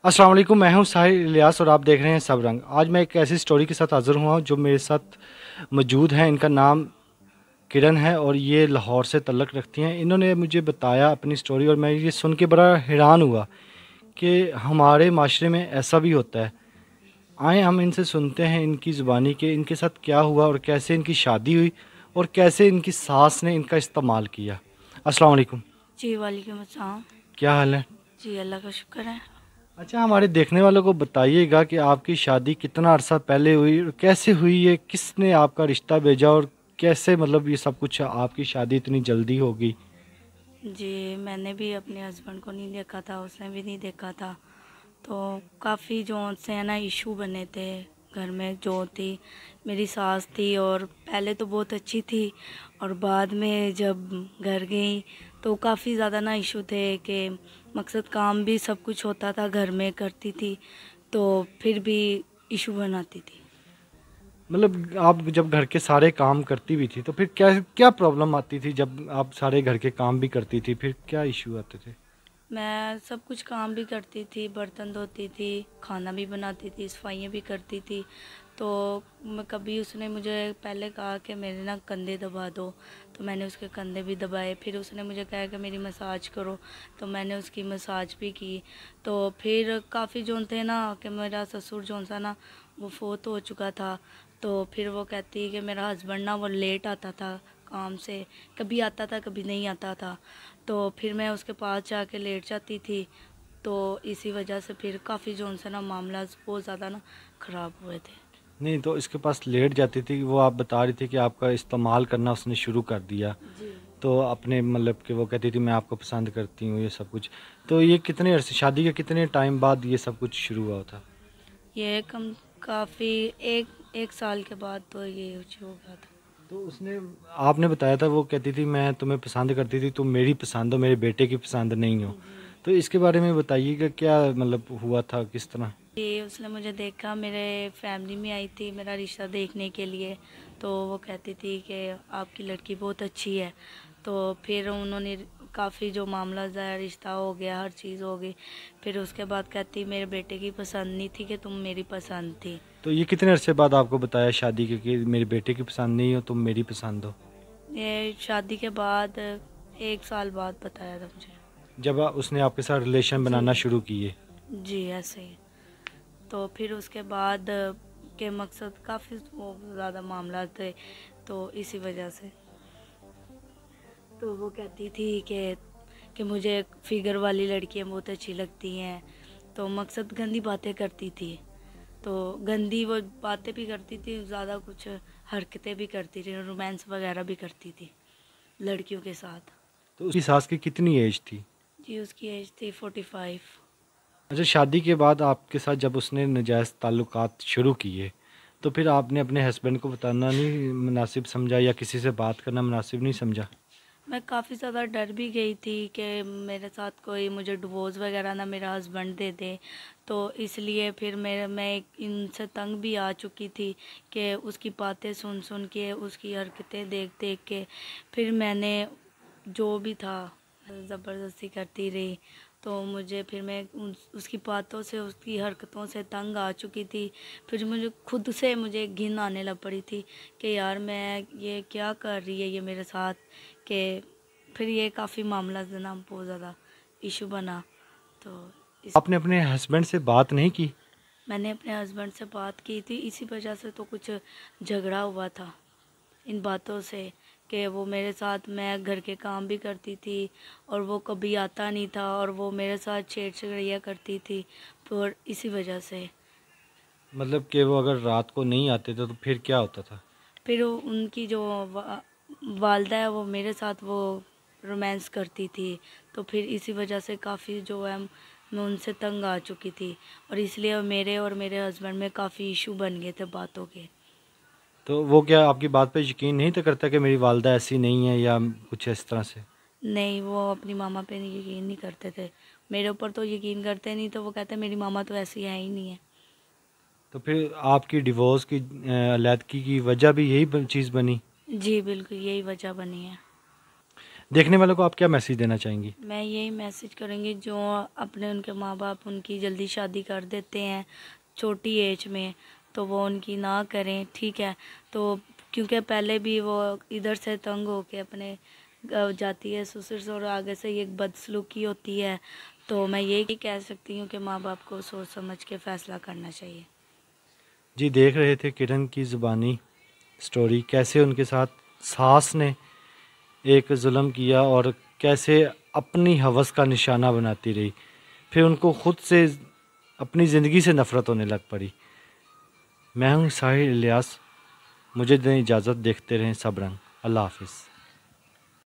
अस्सलाम वालेकुम, मैं हूं साहिर इलियास और आप देख रहे हैं सब रंग। आज मैं एक ऐसी स्टोरी के साथ हाज़िर हुआ हूं जो मेरे साथ मौजूद हैं। इनका नाम किरण है और ये लाहौर से तल्लक़ रखती हैं। इन्होंने मुझे बताया अपनी स्टोरी और मैं ये सुन के बड़ा हैरान हुआ कि हमारे माशरे में ऐसा भी होता है। आए हम इनसे सुनते हैं इनकी ज़ुबानी के इनके साथ क्या हुआ और कैसे इनकी शादी हुई और कैसे इनकी सास ने इनका इस्तेमाल किया। अस्सलाम वालेकुम। जी, वालेकुम अस्सलाम। क्या हाल है? जी, अल्लाह का शुक्र है। अच्छा, हमारे देखने वालों को बताइएगा कि आपकी शादी कितना अरसा पहले हुई और कैसे हुई, ये किसने आपका रिश्ता भेजा और कैसे मतलब ये सब कुछ आपकी शादी इतनी जल्दी हो गई। जी, मैंने भी अपने हस्बैंड को नहीं देखा था, उसने भी नहीं देखा था। तो काफ़ी जो से है ना इशू बने थे घर में। जो थी मेरी सास थी, और पहले तो बहुत अच्छी थी, और बाद में जब घर गई तो काफ़ी ज़्यादा ना इशू थे कि मकसद काम भी सब कुछ होता था घर में करती थी, तो फिर भी इशू बनाती थी। मतलब आप जब घर के सारे काम करती भी थी तो फिर क्या क्या प्रॉब्लम आती थी? जब आप सारे घर के काम भी करती थी फिर क्या इशू आते थे? मैं सब कुछ काम भी करती थी, बर्तन धोती थी, खाना भी बनाती थी, सफाइयाँ भी करती थी। तो मैं कभी उसने मुझे पहले कहा कि मेरे ना कंधे दबा दो, तो मैंने उसके कंधे भी दबाए। फिर उसने मुझे कहा कि मेरी मसाज करो, तो मैंने उसकी मसाज भी की। तो फिर काफ़ी जो थे ना कि मेरा ससुर जो सा ना वो फोत हो चुका था। तो फिर वो कहती कि मेरा हस्बैंड ना वो लेट आता था काम से, कभी आता था कभी नहीं आता था। तो फिर मैं उसके पास जाके लेट जाती थी। तो इसी वजह से फिर काफ़ी जो उनसे ना मामला बहुत ज़्यादा ना ख़राब हुए थे। नहीं तो इसके पास लेट जाती थी, वो आप बता रही थी कि आपका इस्तेमाल करना उसने शुरू कर दिया। जी, तो अपने मतलब कि वो कहती थी मैं आपको पसंद करती हूँ ये सब कुछ। तो ये कितने अरसे शादी के कितने टाइम बाद ये सब कुछ शुरू हुआ था? ये कम काफ़ी एक एक साल के बाद तो ये हो गया था। तो उसने आपने बताया था वो कहती थी मैं तुम्हें पसंद करती थी, तुम मेरी पसंद हो, मेरे बेटे की पसंद नहीं हो। जी, तो इसके बारे में बताइएगा क्या मतलब हुआ था, किस तरह? ये उसने मुझे देखा, मेरे फैमिली में आई थी मेरा रिश्ता देखने के लिए। तो वो कहती थी कि आपकी लड़की बहुत अच्छी है। तो फिर उन्होंने काफ़ी जो मामला ज़ाया, रिश्ता हो गया, हर चीज़ हो गई। फिर उसके बाद कहती मेरे बेटे की पसंद नहीं थी कि तुम मेरी पसंद थी। तो ये कितने अरसे बाद आपको बताया शादी के कि मेरे बेटे की पसंद नहीं हो, तुम मेरी पसंद हो? ये शादी के बाद एक साल बाद बताया था मुझे। जब उसने आपके साथ रिलेशन जी, बनाना शुरू किए? जी ऐसे ही। तो फिर उसके बाद के मकसद काफ़ी वो ज़्यादा मामला थे, तो इसी वजह से। तो वो कहती थी कि मुझे फिगर वाली लड़कियां बहुत अच्छी लगती हैं। तो मकसद गंदी बातें करती थी। तो गंदी वो बातें भी करती थी, ज़्यादा कुछ हरकतें भी करती थी, रोमांस वगैरह भी करती थी लड़कियों के साथ। तो उसकी सास की कितनी एज थी? जी, उसकी एज थी 45। अच्छा, शादी के बाद आपके साथ जब उसने नाजायज़ ताल्लुकात शुरू किए तो फिर आपने अपने हस्बैंड को बताना नहीं मुनासिब समझा या किसी से बात करना मुनासिब नहीं समझा? मैं काफ़ी ज़्यादा डर भी गई थी कि मेरे साथ कोई मुझे डिवोर्स वगैरह ना मेरा हस्बैंड दे दे। तो इसलिए फिर मैं इनसे तंग भी आ चुकी थी कि उसकी बातें सुन सुन के, उसकी हरकतें देख देख के फिर मैंने जो भी था ज़बरदस्ती करती रही। तो मुझे फिर मैं उसकी बातों से, उसकी हरकतों से तंग आ चुकी थी। फिर मुझे खुद से मुझे घिन आने लग पड़ी थी कि यार मैं ये क्या कर रही है ये मेरे साथ। कि फिर ये काफ़ी मामला जो ना बहुत ज़्यादा इशू बना। तो इस आपने अपने हस्बैंड से बात नहीं की? मैंने अपने हस्बैंड से बात की थी, इसी वजह से तो कुछ झगड़ा हुआ था इन बातों से कि वो मेरे साथ, मैं घर के काम भी करती थी और वो कभी आता नहीं था, और वो मेरे साथ छेड़छाड़ियाँ करती थी। तो इसी वजह से मतलब कि वो अगर रात को नहीं आते थे तो फिर क्या होता था? फिर उनकी जो वालदा है वो मेरे साथ वो रोमांस करती थी। तो फिर इसी वजह से काफ़ी जो है मैं उनसे तंग आ चुकी थी, और इसलिए मेरे और मेरे हस्बैंड में काफ़ी इशू बन गए थे बातों के। तो वो क्या आपकी बात पे यकीन नहीं था करता कि मेरी वालदा ऐसी नहीं है या कुछ इस तरह से? नहीं, वो अपनी मामा पे यकीन नहीं करते थे। मेरे ऊपर तो यकीन करते नहीं, तो वो कहते मेरी मामा तो ऐसी है ही नहीं है। तो फिर आपकी डिवोर्स की अलैदगी की वजह भी यही चीज़ बनी? जी बिल्कुल, यही वजह बनी है। دیکھنے والوں کو آپ کیا میسیج دینا چاہیں گی؟ میں یہی میسج کریں گی جو اپنے ان کے ماں باپ ان کی جلدی شادی کر دیتے ہیں چھوٹی ایج میں، تو وہ ان کی نہ کریں، ٹھیک ہے؟ تو کیونکہ پہلے بھی وہ ادھر سے تنگ ہو کے اپنے جاتی ہے سسر سے، اور آگے سے یہ بدسلوکی ہوتی ہے، تو میں یہی کہہ سکتی ہوں کہ ماں باپ کو سوچ سمجھ کے فیصلہ کرنا چاہیے۔ جی دیکھ رہے تھے کرن کی زبانی سٹوری، کیسے ان کے ساتھ ساس نے ایک ظلم کیا اور کیسے اپنی ہوس کا نشانہ بناتی رہی، پھر ان کو خود سے اپنی زندگی سے نفرت ہونے لگ پڑی۔ میں ہوں ساحل الیاس، مجھے دیں اجازت، دیکھتے رہیں سب رنگ۔ اللہ حافظ۔